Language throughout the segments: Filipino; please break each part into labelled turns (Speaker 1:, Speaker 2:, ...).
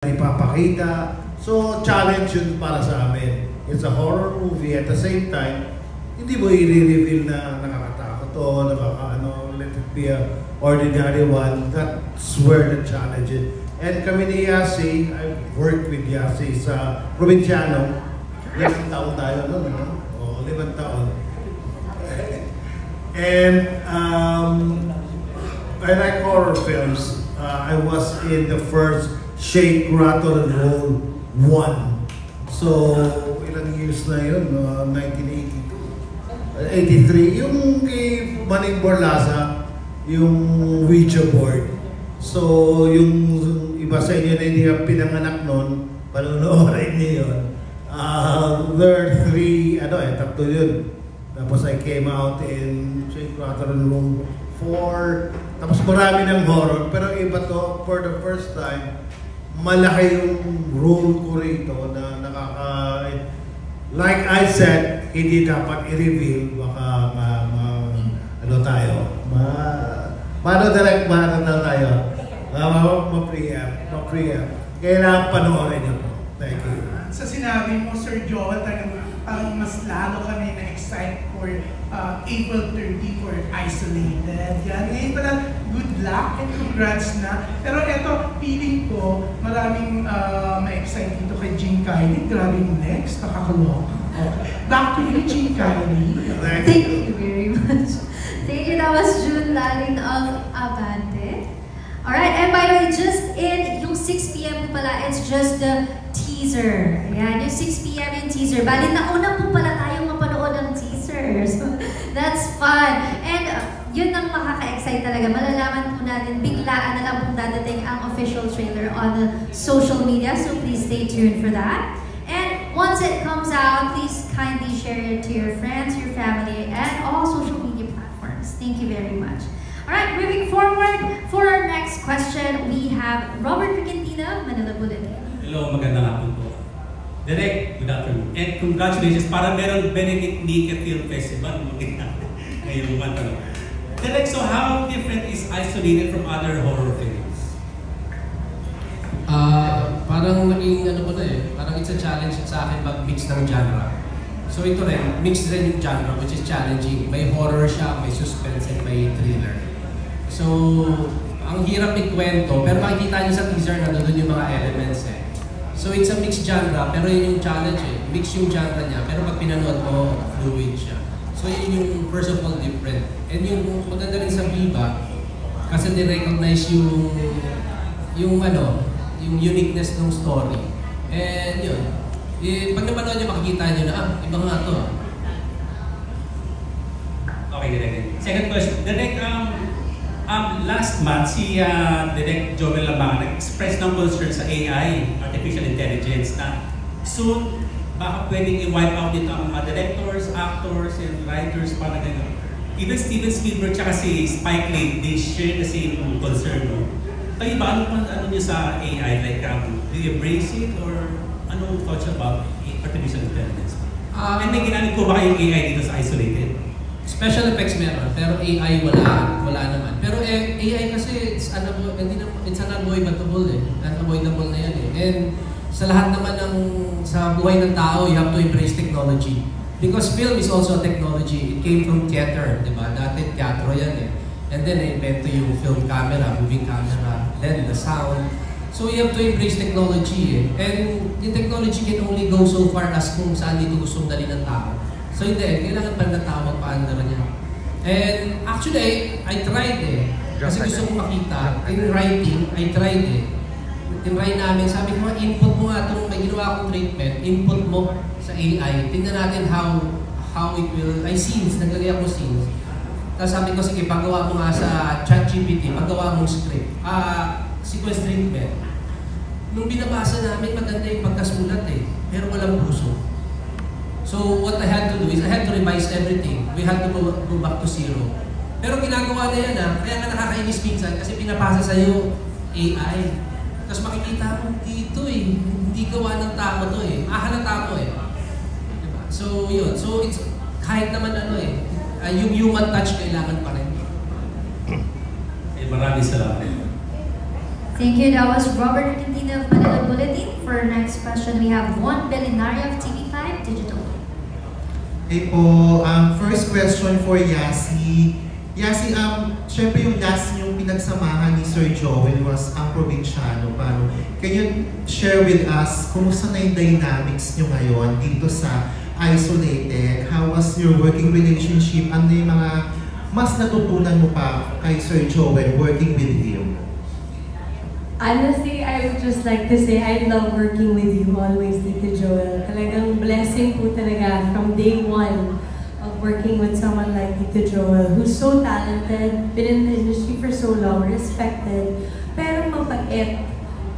Speaker 1: ipapakita. So, challenge yun para sa amin. It's a horror movie. At the same time, hindi mo i-reveal na nakakatakot o let it be a ordinary one. That's where the challenge is. And kami ni Yasi, I've worked with Yasi sa Provinciano. 5 taon tayo noon, no? O, 5 taon. And I like horror films. I was in the first Shake, Rattle, and Roll 1. So, ilang years na yun? 1982. 83. Yung kay Maning Borlasa, yung Ouija board. So, yung iba sa inyo na hindi ka pinanganak nun, panonoorin niyo yun. There are 3, tatlo yun. Tapos I came out in Shake, Rattle, and Roll 4. Tapos marami ng horror. Pero iba to, for the first time, malaki yung role ko rito na like I said, hindi dapat i-reveal, baka ma-preempt. Kailangan panoorin nyo. Thank you.
Speaker 2: Sa sinabi mo, Sir Joel, parang mas lalo kami na-excite for April 30 for Isolated. Yan. Ngayon pala, good luck and congrats na. Pero eto, feeling ko, maraming ma-excite dito kay Jean Kylie. Grabe yung next, nakakaloka. Back to you, Jean Kylie.
Speaker 3: Thank you very much. Thank you. That was June Lalin of Abante. Alright, and by the way, just in yung 6 p.m. pala, it's just the teaser. Ayan, yung 6 p.m. yung teaser. Bali, nauna po pala tayong mapanood ng teaser. So, that's fun. And yun ang makaka-excite talaga. Malalaman po natin, biglaan na lang pong dadating ang official trailer on the social media. So please stay tuned for that. And once it comes out, please kindly share it to your friends, your family, and all social media platforms. Thank you very much. Alright, moving forward, for our next question, we have Robert Regentina, Manila Bulletin.
Speaker 4: Hello, magandang hapon po. Direk, good afternoon. And congratulations, para meron Benedict Nika Film Festival ngayong month. Direk, so how different is Isolated from other horror films?
Speaker 5: Parang naging parang it's a challenge sa akin mag-mix ng genre. So ito rin, mix rin yung genre which is challenging. May horror siya, may suspense, and may thriller. So, ang hirap ikwento, pero makikita niyo sa teaser na doon yung mga elements eh. So it's a mixed genre, pero yun yung challenge eh. Mix yung genre niya, pero pag pinanood mo, fluid siya. So yun yung first of all different. And yung maganda rin sa Viva, kasi di-recognize yung uniqueness ng story. And yun, pag napanood niyo makikita niyo na, iba nga to.
Speaker 4: Okay, Direk. Second question. Direk, last month, si Direk Joel Lamang nag-express ng concern sa AI, Artificial Intelligence, na soon, baka pwedeng i-wipe out dito ang mga directors, actors, and writers, para gano'n. Even Steven Spielberg tsaka si Spike Lee, they share the same concern, no? Kayo ba, ano niyo sa AI? Like, do you embrace it, or anong thoughts about Artificial Intelligence? And may ginamit po ba kayong AI dito sa Isolated?
Speaker 5: Special effects meron, pero AI wala naman. Pero AI kasi it's unavoidable eh. Unavoidable na yan eh. And sa lahat naman sa buhay ng tao, you have to embrace technology. Because film is also a technology. It came from theater, di ba? Dati teatro yan eh. And then na-invento yung film camera, moving camera, then the sound. So you have to embrace technology eh. And the technology can only go so far as kung saan dito gustong dali ng tao. So in the end, kailangan pa ng tao magpaandara niya. And actually, I tried eh. Kasi gusto kong makita. In writing, I tried eh. Tinry namin, sabi ko, input mo nga itong may ginawa akong treatment, input mo sa AI. Tingnan natin how it will, scenes, naglagay ako scenes. Tapos sabi ko, sige, paggawa mo nga sa ChatGPT, paggawa mong script. Sequence treatment. Nung binabasa namin, maganda yung pagkasulat eh. Pero walang puso. So what I had to do is, I had to revise everything. We had to go back to zero. Pero ginagawa na yan kaya nga nakakainis minsan kasi pinapasa sa'yo AI. Tapos makikita mo dito eh, hindi gawa ng tao to eh. Mahalata mo eh. Diba? So yun, so it's kahit naman yung human touch kailangan pa rin.
Speaker 4: Maraming salamat.
Speaker 3: Thank you. That was Robert Argentina of Manila Bulletin. For our next question, we have Juan Belinario of TV5 Digital.
Speaker 6: Okay po, first question for Yasi. Yasi, syempre yung last yung pinagsamahan ni Sir Joel was ang probinsyano. Paano? Can you share with us, kumusta na yung dynamics nyo ngayon dito sa Isolated? How was your working relationship? Ano yung mga mas natutunan mo pa kay Sir Joel working with him?
Speaker 7: Honestly, I would just like to say I love working with you always, Tito Joel. Talagang blessing po talaga from day one of working with someone like Tito Joel, who's so talented, been in the industry for so long, respected, pero mabait,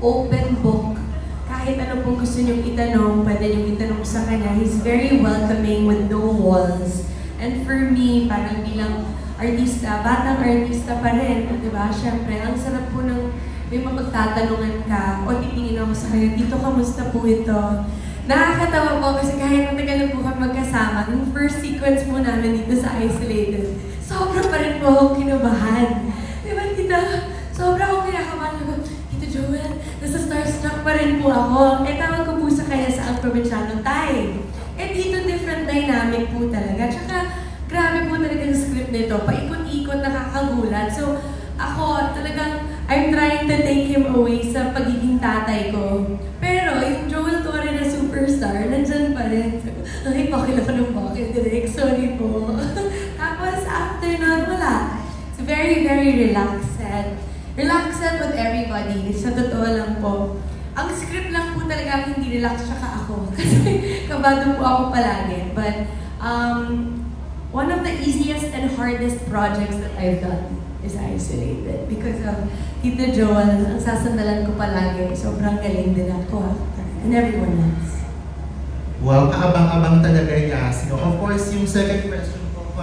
Speaker 7: open book. Kahit ano pong gusto niyong itanong, pwede niyong itanong sa kanya. He's very welcoming with no walls. And for me, parang bilang artista, batang artista pa rin, di ba? Siyempre, ang sarap po ng may mapagtatanungan ka o titingin ako sa kanya, Tito, kamusta po ito? Nakakatawa po kasi kahit matagal na po kami magkasama, yung first sequence po namin dito sa Isolated, sobra pa rin po akong kinabahan. Di ba, Tita? Sobra akong kinakabahan. Tito Joel, nasa starstruck pa rin po ako. Eh, tawag ko po sa kanya sa ang probinsyano, Tay. Eh, dito different dynamic po talaga. Tsaka, grabe po talaga yung script nito. Paikot-ikot, nakakagulat. So, ako, talagang, I'm trying to take him away sa pagiging tatay ko. Pero, yung Joel Torre na superstar, nandyan pa rin. Ay, bakit ako ng bakit, direct? Sorry po. Tapos, after nun, wala. It's very, very relaxed. Relaxed with everybody. Sa totoo lang po. Ang script lang po talaga hindi relax tsaka ako. Kasi kabado po ako palagi. But, one of the easiest and hardest projects that I've done is Isolated. Because of Tito Joel, ang sasandalan ko palagi, sobrang galing din ako. And everyone else.
Speaker 6: Wow, kaabang-abang talaga Yasi. Of course, yung second question ko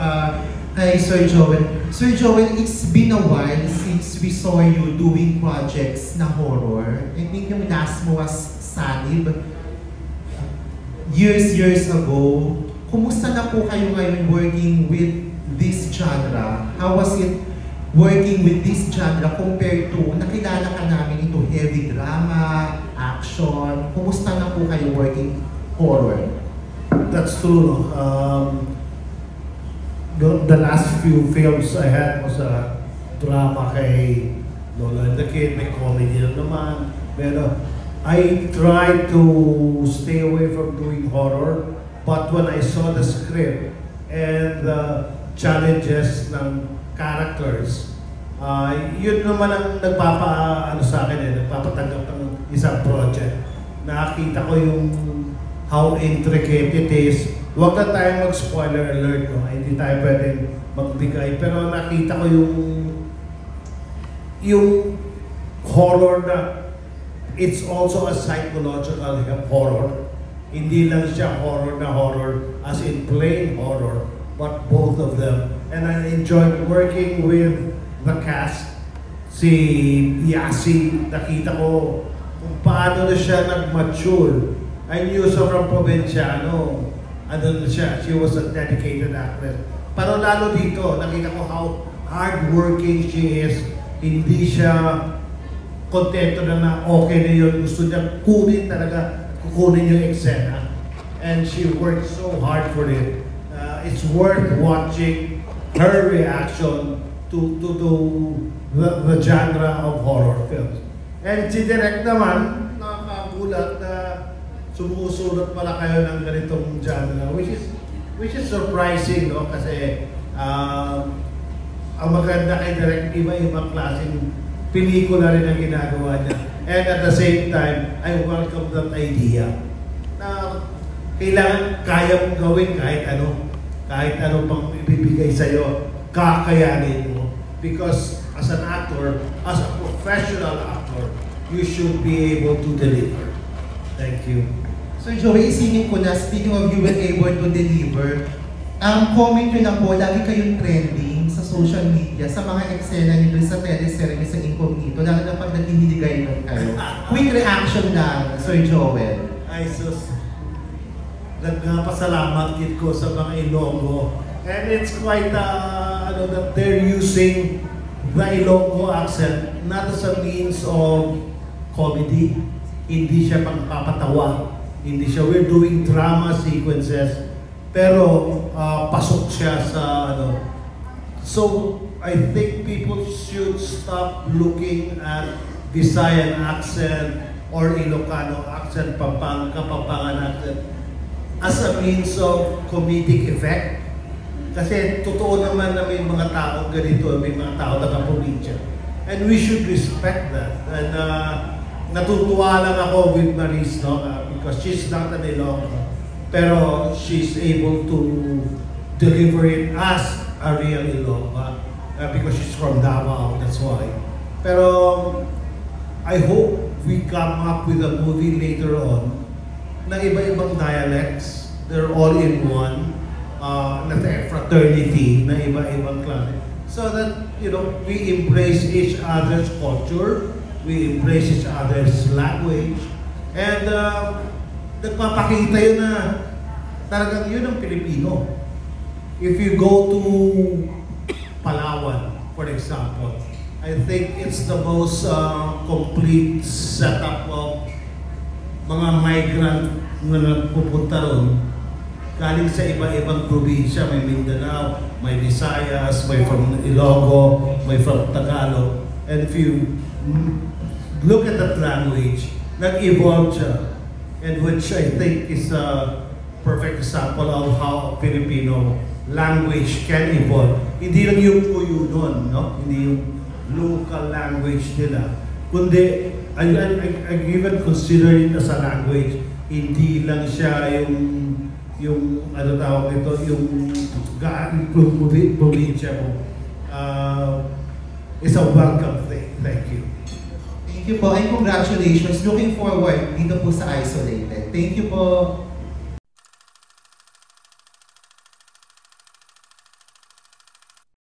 Speaker 6: kay Sir Joel. Sir Joel, it's been a while since we saw you doing projects na horror. I think yung last mo was Sanib. Years ago. Kumusta na po kayo ngayon working with this genre? How was it working with this genre compared to nakilala ka namin ito heavy drama, action? Kumusta na po kayo working horror?
Speaker 1: That's true. The last few films I had was a drama kay Lola and the Kid, may comedy naman. Pero I tried to stay away from doing horror, but when I saw the script and the challenges ng characters, yun naman ang sa akin nagpapatanggap ng isang project. Nakita ko yung how intricate it is. Huwag na tayong mag-spoiler alert, no? Hindi tayo pwedeng magbigay. Pero nakita ko yung horror na it's also a psychological horror. Hindi lang siya horror na horror as in plain horror, but both of them. And I enjoyed working with the cast. Si Yasi, nakita ko kung paano na siya nag-mature. I knew siya from Provinciano. She was a dedicated actress. Pero lalo dito, nakita ko how hardworking she is. Hindi siya kontento na okay na yun. Gusto niya kunin yung eksena. And she worked so hard for it. It's worth watching her reaction to the genre of horror films. And si Direk naman, nakakagulat na sumusulat pala kayo ng ganitong genre, which is surprising, no? Kasi ang maganda kay Direk, iba-ibang klaseng pelikula rin ang ginagawa niya. And at the same time, I welcome that idea na kailangan kaya mong gawin kahit ano pang ibibigay sa'yo, kakayanin mo. Because as an actor, as a professional actor, you should be able to deliver. Thank you.
Speaker 6: Sir Joey, isingin ko na, speaking of you were able to deliver, comment nyo na po, lagi kayong trending sa social media, sa mga eksena nyo sa teleserye sa Incognito, lalo na pag naghihiligay nun kayo. Quick reaction lang, Sir Joel.
Speaker 1: Ay, sus. Nagpasalamat ko sa mga Ilonggo. And it's quite, that they're using the Ilonggo accent not as a means of comedy. Hindi siya pangpapatawa. Hindi siya, we're doing drama sequences, pero pasok siya sa ano. So, I think people should stop looking at Visayan accent or Ilocano accent, Kapampangan accent as a means of comedic effect. Kasi totoo naman na may mga tao ganito, may mga tao taga-probinsya. And we should respect that. And natutuwa lang ako with Maris, no? Because she's not an Ilonggo. Pero she's able to deliver it as a real Ilonggo. Because she's from Davao, that's why. Pero I hope we come up with a movie later on na iba-ibang dialects. They're all in one. Fraternity na iba-ibang klase. So that, you know, we embrace each other's culture, we embrace each other's language, and nagpapakita yun na talagang yun ang Pilipino. If you go to Palawan, for example, I think it's the most complete setup of mga migrant na nagpupunta ron. Galing sa iba-ibang probinsya, may Mindanao, may Visayas, may from Ilonggo, may from Tagalog. And if you look at that language, nag-evolve siya. And which I think is a perfect example of how Filipino language can evolve. Hindi lang yung puyo nun, no? Hindi yung local language nila. Kundi, I even consider it as a language. Hindi lang siya yung ano tawag ito, yung probinsya mo. It's a welcome thing. Thank you.
Speaker 6: Thank you po, and congratulations. Looking forward dito po sa Isolated. Thank you po.